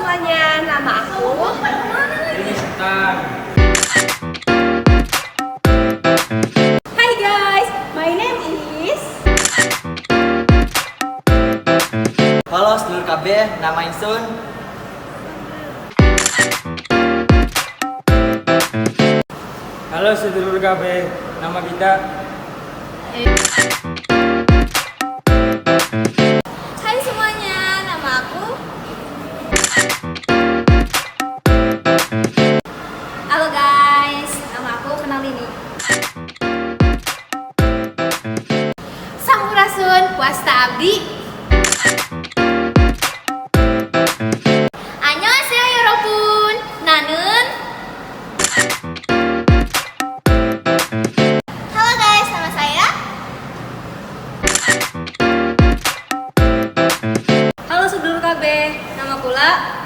semuanya, nama aku Hai guys, my name is Halo sedulur KB, nama Insun. Halo sedulur KB, nama kita. Hai semuanya, nama aku Halo guys, nama aku kenalin nih Sampurasun Puasta Abdi Annyeonghaseyo yorobun Naneun Halo guys, nama saya Halo sedulur KB, nama pula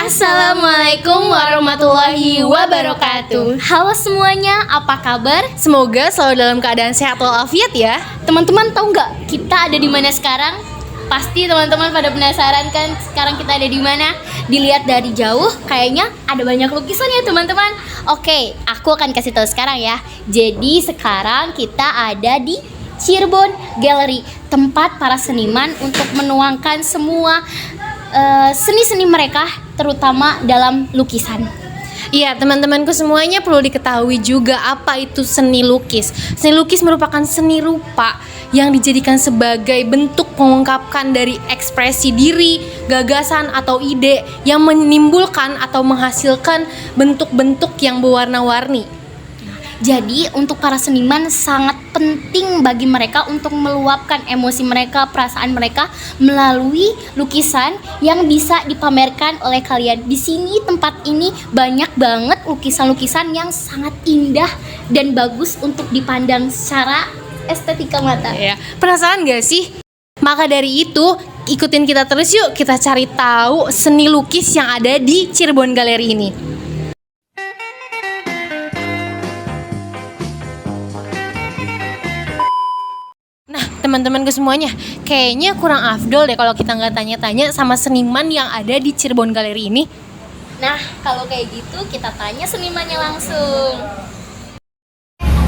Assalamualaikum warahmatullahi wabarakatuh. Halo semuanya, apa kabar? Semoga selalu dalam keadaan sehat walafiat ya. Teman-teman tahu nggak kita ada di mana sekarang? Pasti teman-teman pada penasaran kan sekarang kita ada di mana? Dilihat dari jauh kayaknya ada banyak lukisan ya teman-teman. Oke, aku akan kasih tahu sekarang ya. Jadi sekarang kita ada di Cirebon Gallery, tempat para seniman untuk menuangkan semua seni-seni mereka, terutama dalam lukisan. Iya, teman-temanku semuanya perlu diketahui juga apa itu seni lukis. Seni lukis merupakan seni rupa yang dijadikan sebagai bentuk mengungkapkan dari ekspresi diri, gagasan atau ide yang menimbulkan atau menghasilkan bentuk-bentuk yang berwarna-warni. Jadi untuk para seniman sangat penting bagi mereka untuk meluapkan emosi mereka, perasaan mereka melalui lukisan yang bisa dipamerkan oleh kalian. Di sini tempat ini banyak banget lukisan-lukisan yang sangat indah dan bagus untuk dipandang secara estetika mata. Ya, penasaran gak sih? Maka dari itu, ikutin kita terus yuk, kita cari tahu seni lukis yang ada di Cirebon Gallery ini. Teman-temanku semuanya, kayaknya kurang afdol deh kalau kita nggak tanya-tanya sama seniman yang ada di Cirebon Gallery ini. Nah, kalau kayak gitu kita tanya senimannya langsung.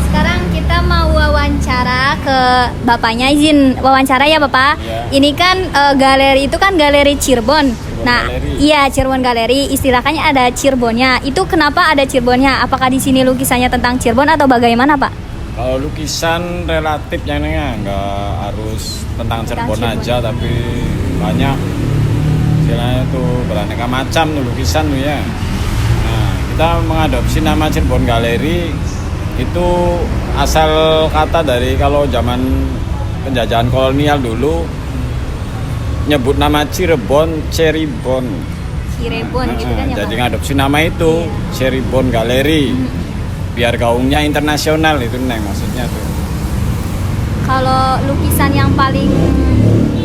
Sekarang kita mau wawancara ke bapaknya, izin wawancara ya Bapak. Ya. Ini kan galeri itu kan galeri Cirebon. Nah, Gallery. iya Cirebon Galeri, istilahnya ada Cirebonnya. Itu kenapa ada Cirebonnya? Apakah di sini lukisannya tentang Cirebon atau bagaimana Pak? Kalau lukisan relatif ya nggak harus tentang Cirebon aja, tapi banyak istilahnya tuh beraneka macam tuh lukisan tuh ya. Nah, kita mengadopsi nama Cirebon Gallery itu asal kata dari kalau zaman penjajahan kolonial dulu nyebut nama Cirebon Ceribon. Cirebon gitu kan ya Jadi Pak? ngadopsi nama itu Cirebon Gallery. Biar gaungnya internasional itu Neng maksudnya tuh. Kalau lukisan yang paling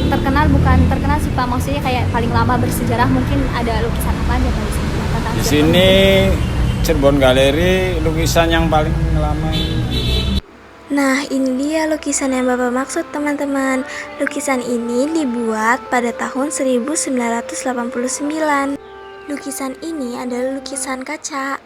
terkenal, bukan terkenal sih Pak, maksudnya kayak paling lama bersejarah, mungkin ada lukisan apa aja Pak di sini? Tentang Di Cirebon. sini Cirebon Gallery lukisan yang paling lama. Nah, ini dia lukisan yang Bapak maksud teman-teman. Lukisan ini dibuat pada tahun 1989. Lukisan ini adalah lukisan kaca.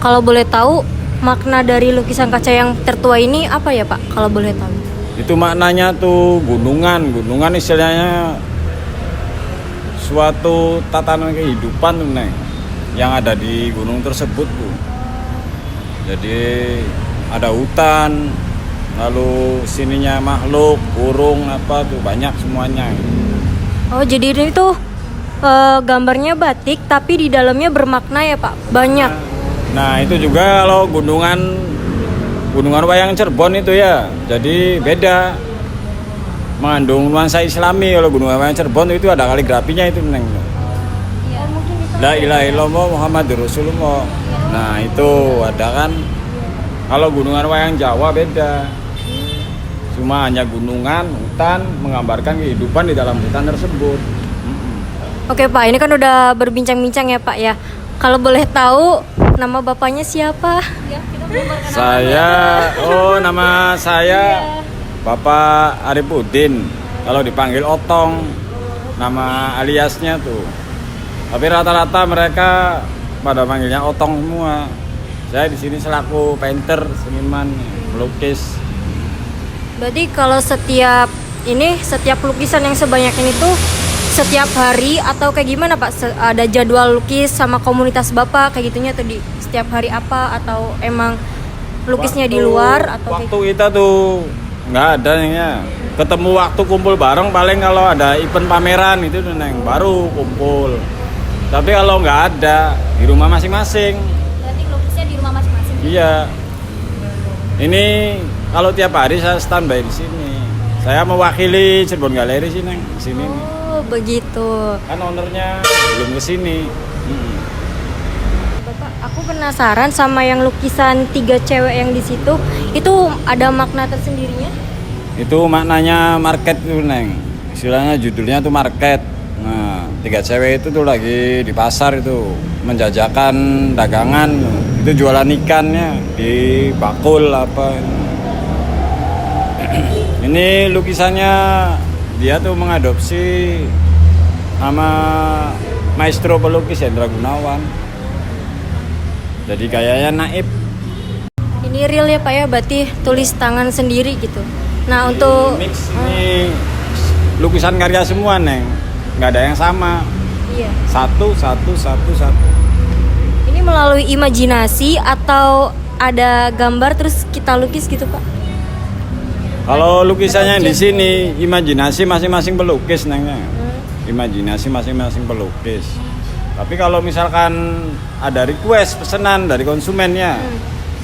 Kalau boleh tahu, makna dari lukisan kaca yang tertua ini apa ya Pak? Kalau boleh tahu. Itu maknanya tuh gunungan istilahnya suatu tatanan kehidupan tuh Neng yang ada di gunung tersebut tuh. Jadi ada hutan, lalu sininya makhluk, burung apa tuh banyak semuanya. Oh, jadi ini tuh gambarnya batik tapi di dalamnya bermakna ya Pak? Banyak. Nah itu juga kalau gunungan wayang Cirebon itu ya, jadi beda, mengandung nuansa Islami. Kalau gunungan wayang Cirebon itu ada kaligrafinya itu Neng. La ilaha illallah Muhammadur Rasulullah. Nah itu ada kan. Kalau gunungan wayang Jawa beda, cuma hanya gunungan, hutan, menggambarkan kehidupan di dalam hutan tersebut. Oke Pak, ini kan udah berbincang-bincang ya Pak ya. Kalau boleh tahu Nama bapaknya siapa? Nama saya Bapak Arifudin. Kalau dipanggil Otong, nama aliasnya tuh. Tapi rata-rata mereka pada panggilnya Otong semua. Saya di sini selaku painter, seniman, melukis. Berarti kalau setiap lukisan yang sebanyak ini tuh setiap hari atau kayak gimana Pak? Ada jadwal lukis sama komunitas Bapak kayak gitunya tuh di setiap hari apa atau emang lukisnya di luar atau waktu kita tuh nggak ada ya. Ketemu waktu kumpul bareng paling kalau ada event pameran itu Neng baru kumpul. Tapi kalau nggak ada di rumah masing-masing. Berarti lukisnya di rumah masing-masing. Iya. Ini kalau tiap hari saya standby di sini. Saya mewakili Cirebon Galeri sih Neng di sini. Oh, begitu. Kan ownernya belum kesini. Bapak, aku penasaran sama yang lukisan 3 cewek yang di situ. Itu ada makna tersendirinya? Itu maknanya market tuh Neng. Istilahnya judulnya tuh market. Nah, 3 cewek itu tuh lagi di pasar itu menjajakan dagangan. Itu jualan ikannya di bakul apa. Ini lukisannya dia tuh mengadopsi sama maestro pelukis Hendra Gunawan. Jadi kayaknya naib. Ini real ya Pak ya, berarti tulis tangan sendiri gitu. Nah untuk mix ini lukisan karya semua Neng, nggak ada yang sama. Iya. Satu. Ini melalui imajinasi atau ada gambar terus kita lukis gitu Pak? Kalau lukisannya di sini imajinasi masing-masing pelukis Neng. Imajinasi masing-masing pelukis. Tapi kalau misalkan ada request pesanan dari konsumennya,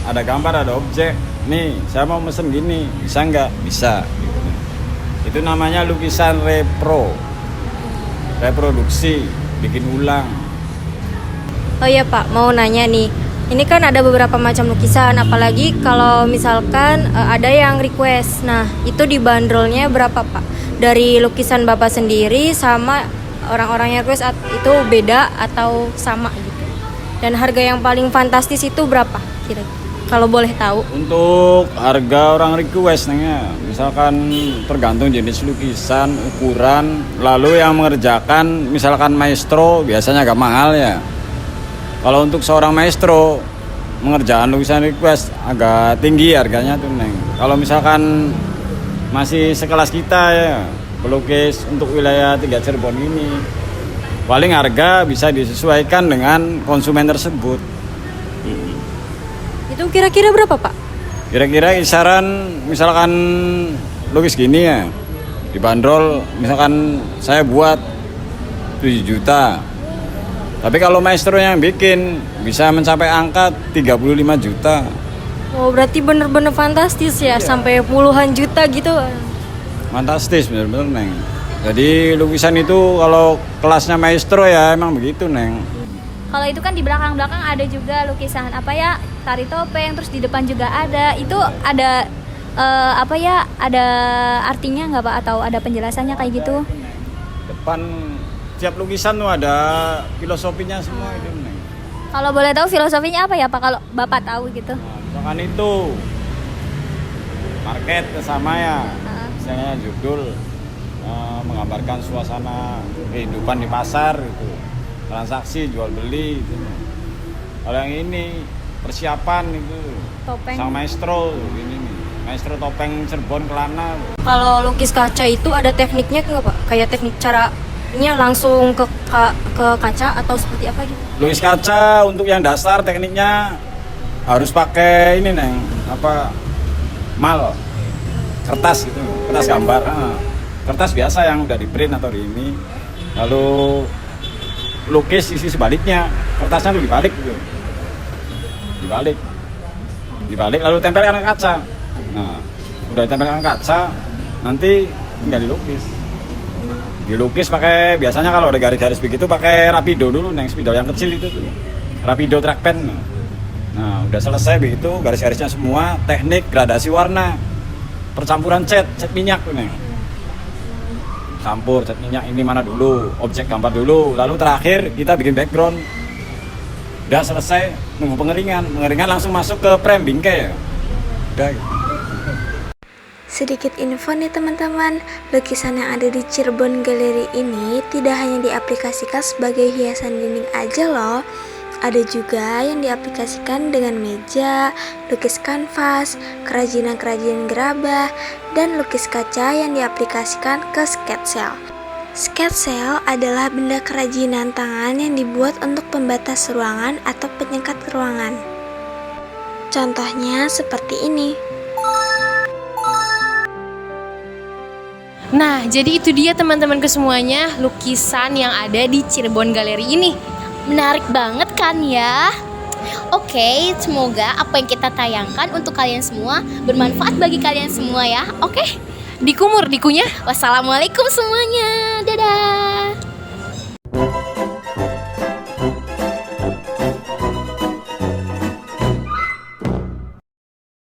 ada gambar, ada objek, nih saya mau mesen gini, bisa nggak? Bisa. Itu namanya lukisan reproduksi, bikin ulang. Oh iya Pak, mau nanya nih. Ini kan ada beberapa macam lukisan, apalagi kalau misalkan ada yang request. Nah, itu dibanderolnya berapa Pak? Dari lukisan Bapak sendiri sama orang-orang yang request itu beda atau sama gitu? Dan harga yang paling fantastis itu berapa kira-kira? Kalau boleh tahu. Untuk harga orang request Nengnya, misalkan tergantung jenis lukisan, ukuran, lalu yang mengerjakan misalkan maestro biasanya agak mahal ya. Kalau untuk seorang maestro mengerjakan lukisan request agak tinggi harganya tuh Neng. Kalau misalkan masih sekelas kita ya, pelukis untuk wilayah 3 Cirebon ini, paling harga bisa disesuaikan dengan konsumen tersebut. Itu kira-kira berapa Pak? Kira-kira kisaran misalkan lukis gini ya, dibanderol misalkan saya buat 7 juta. Tapi kalau maestro yang bikin bisa mencapai angka 35 juta. Oh, berarti bener-bener fantastis ya, sampai puluhan juta gitu. Fantastis bener-bener Neng. Jadi lukisan itu kalau kelasnya maestro ya emang begitu Neng. Kalau itu kan di belakang-belakang ada juga lukisan apa ya, tari topeng, terus di depan juga ada. Itu ada ada artinya nggak Pak, atau ada penjelasannya kayak gitu? Depan tiap lukisan tuh ada filosofinya semua itu Neng. Kalau boleh tahu filosofinya apa ya Pak, kalau Bapak tahu gitu? Nah, misalkan itu market sama ya, misalnya judul menggambarkan suasana kehidupan di pasar itu, transaksi jual beli itu. Kalau yang ini persiapan itu Topeng. sama maestro ini nih, maestro topeng Cirebon Kelana. Kalau lukis kaca itu ada tekniknya nggak Pak? Kayak teknik caranya langsung ke kaca atau seperti apa gitu? Lukis kaca untuk yang dasar tekniknya harus pakai ini Neng, mal kertas gitu, kertas gambar. Kertas biasa yang udah di print atau di ini, lalu lukis isi sebaliknya, kertasnya tuh dibalik gitu, dibalik lalu tempelkan ke kaca. Nah udah ditempelkan kaca, nanti tinggal dilukis pakai, biasanya kalau ada garis-garis begitu pakai rapido dulu Neng, spidol yang kecil itu tuh, rapido trackpen. Nah udah selesai begitu garis-garisnya semua, teknik gradasi warna, percampuran cat minyak tuh Neng. Campur cat minyak ini mana dulu, objek gambar dulu, lalu terakhir kita bikin background. Udah selesai nunggu pengeringan langsung masuk ke frame bingkai ya. Udah. Sedikit info nih teman-teman, lukisan yang ada di Cirebon Gallery ini tidak hanya diaplikasikan sebagai hiasan dinding aja loh. Ada juga yang diaplikasikan dengan meja, lukis kanvas, kerajinan-kerajinan gerabah, dan lukis kaca yang diaplikasikan ke sketsel. Sketsel adalah benda kerajinan tangan yang dibuat untuk pembatas ruangan atau penyekat ruangan. Contohnya seperti ini. Nah, jadi itu dia teman-temanku semuanya, lukisan yang ada di Cirebon Gallery ini. Menarik banget kan ya? Oke, semoga apa yang kita tayangkan untuk kalian semua bermanfaat bagi kalian semua ya. Oke? Dikumur dikunya. Wassalamualaikum semuanya. Dadah.